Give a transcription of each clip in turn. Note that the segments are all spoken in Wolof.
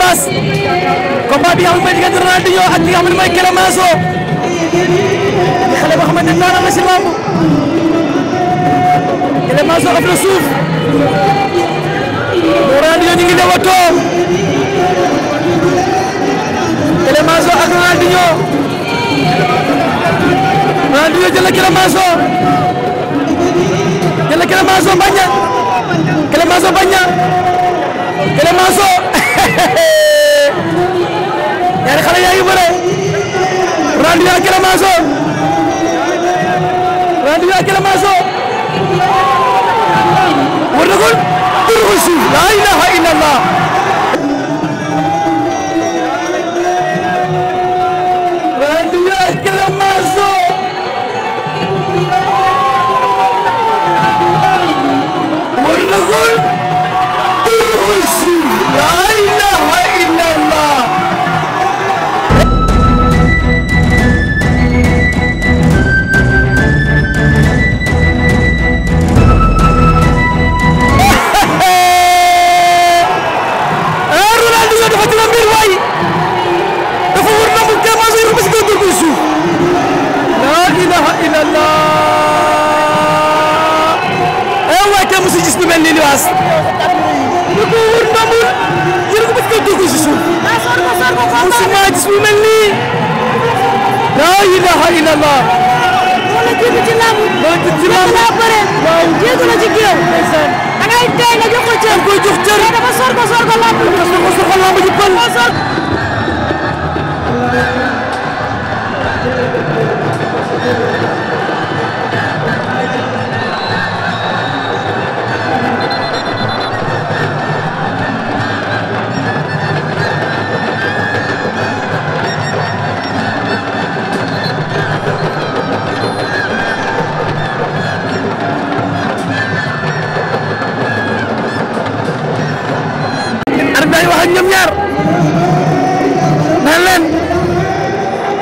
Libaas combat bi nga xam ne mooy diggante Ronaldinho ak li nga xam ne mooy Clémenceau xale boo xamante ne daanaka si lamb Clémenceau ëpp na suuf Ronaldinho ñu ngi leewatoo Clémenceau ak Ronaldinho jël na Clémenceau bañ na Clémenceau bañ na Clémenceau ñaari xale yaa ngi bëre Ronaldinho ak Clémenceau war na ko duru ko suuf la ilaha illallah Ronaldinho ak Clémenceau war na ko duru ko suuf la ilaha illallah Libaas lu ko wër ndamul yéen ko bëgg ko dugg si suuf musuma gis mu mel nii la ilaha illallah wala jiitu ci lamb la bëre waaw jiitu na ci géew da ngay tey nga jox ko cër koy jox cër dafa sor ko lamb ji pël ñoom ñaar naan leen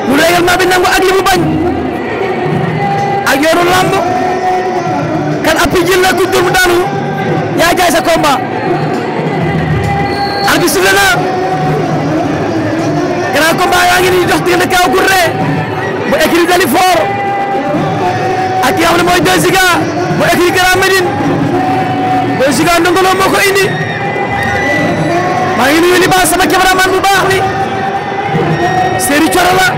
mu règlement bi nangu ak li mu bañ ak yoonu lamb kan appui jël na ku dóor mu daanu yaa jaay sa combat arbitre bi sifflé na grand combat yaa ngi nii dox diggante Kaw Gourdin bu écrit Dalifort ak ki nga xam ne mooy 2 Giga bu écrit Grand Médine 2 Giga Ndongo Lo moo ko indi maa ngi nuyu Libaas sama cameraman bu baax bi Serigne Thioro la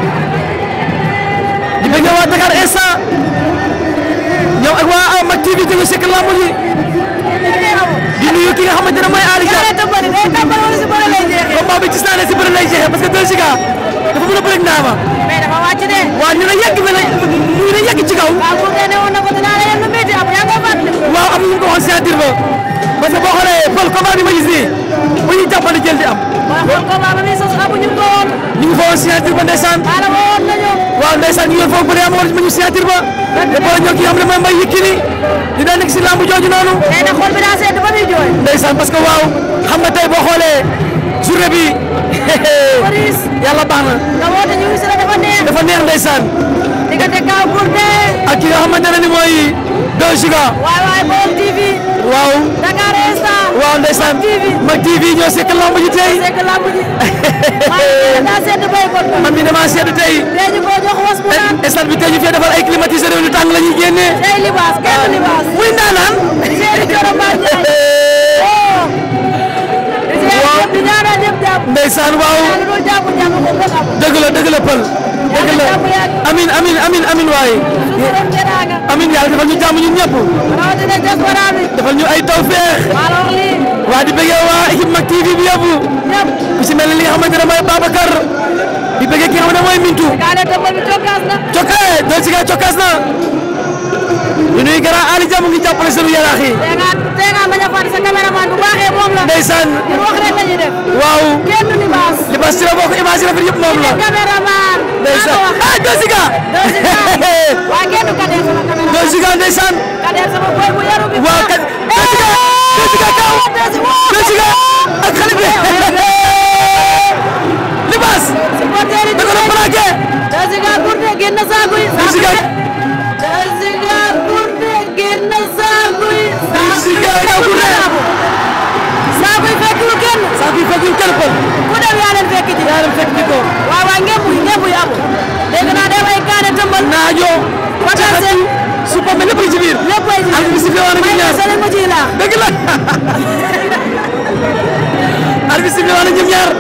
di bëgg waa Dakar instant ñëw ak waa Mak TV jóge sekk lamb ji di nuyu ki nga xamante ne mooy Aliou Dia combat bi gis naa ne si bëri lay jeexee parce que 2 Giga dafa mën a bëri ndaama mais dafa wàcc de waaw ñu ne yegg ci kaw waaw am ñu ko waxoon signature ba parce que boo xoolee Paul combat bi ma gis nii bu ñuy jàppale jël di am. waaw combat ba muy sos amuñu ko woon. ñu ngi fa woon signature ba ndeysaan. waaw ndeysaan ñu ngi foofu bu dee amoon ñu signature ba. te boole ñoo ki nga xam ne mooy Mbaye Yékini di daan nekk si lambu jooju noonu. tey nag xol bi daa sedd ba muy jooy. ndeysaan parce que waaw xam nga tey boo xoolee journée bi yàlla baax na. nga woote ñu si la dafa neex. dafa neex ndeysaan. diggante Kaw Gourdin. ak ki nga xamante ne ni mooy 2 Giga. waay Baol TV. waaw. Dakar instant. waaw ndeysaan Mak TV ñoo sekk lamb ji tey. sekk lamb ji. daa sedd bay kon. man mi damaa sedd tey. tey ñu ko jox was bu naan. stade bi tey ñu fee defal ay climatiseur yu tàng la ñuy génnee. tey Libaas kenn Libaas. muy ndaanaan. Serigne Thioro Mbaye. waaw di ñaanal ñëpp jàpp. ndeysaan waaw. dëgg la Pël. dëgg la amin waaye. amin yàlla defal ñu jàmm ñun ñëpp. defal ñu ay tawfeex. waa di bëggee waa équipe Mak TV bi yëpp. ku si mel ni li nga xamante ne mooy Babacar. di bëggee ki nga xamante ne mooy Mintu. Cokkee 2 Giga cokkaas na. ñu nuyu grand Ali Dia mu ngi jàppale sunu yaraax yi. tey nga bañ a fàtte sa caméraman bu baaxee moom la. ndeysaan. ñu wax rek la ñuy def. waaw. kenn du Libaas. Libaas ci la bokk image yi rafet yëpp moom la. caméraman. ndeysaan ah 2 Giga. 2 Giga. waa kenn du Kader sama caméraman. 2 Giga ndeysaan. Kader sama boy bu yaru bi. waaw 2 Giga kaw. 2 Giga ak xale bi. Libaas. supporter yi da ko doon plaqué. 2 Giga Gourdin génn saako yi. 2 Giga. 2 Giga Gourdin génn saako yi. 2 Giga Gourdin. saako yi fekk lu kenn. saako yi fekk ñu kër ko ku dem yaa leen fekk ci ko waaw ngembu yi amul dégg naa dem ay kaane tëmbal naajo pataase su ko mel lépp ci biir ak bi si fi woon ak ñaar ma ci la dëgg la ak bi si fi woon ak ñaar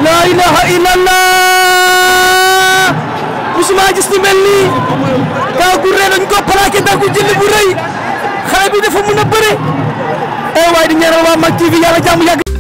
la ilaha illallah musuma gis ni mel nii Kaw Gourdin dañ ko plaqué da ko jël bu rëy xale bi dafa mën a bëre waaye di ñaanal waa Mak TV yàlla jàmm yàgg